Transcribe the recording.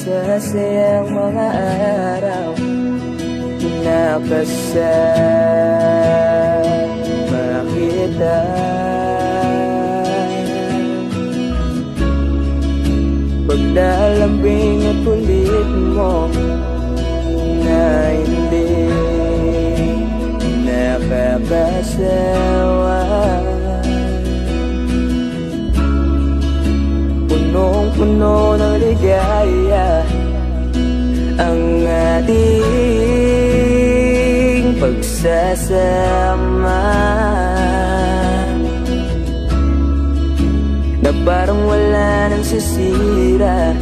masasayang mga araw nakasama kita. Paglalambing at kulit mo na hindi nakakasawa, punong-puno ng ligaya ang ating pagsasama, na parang wala nang sisira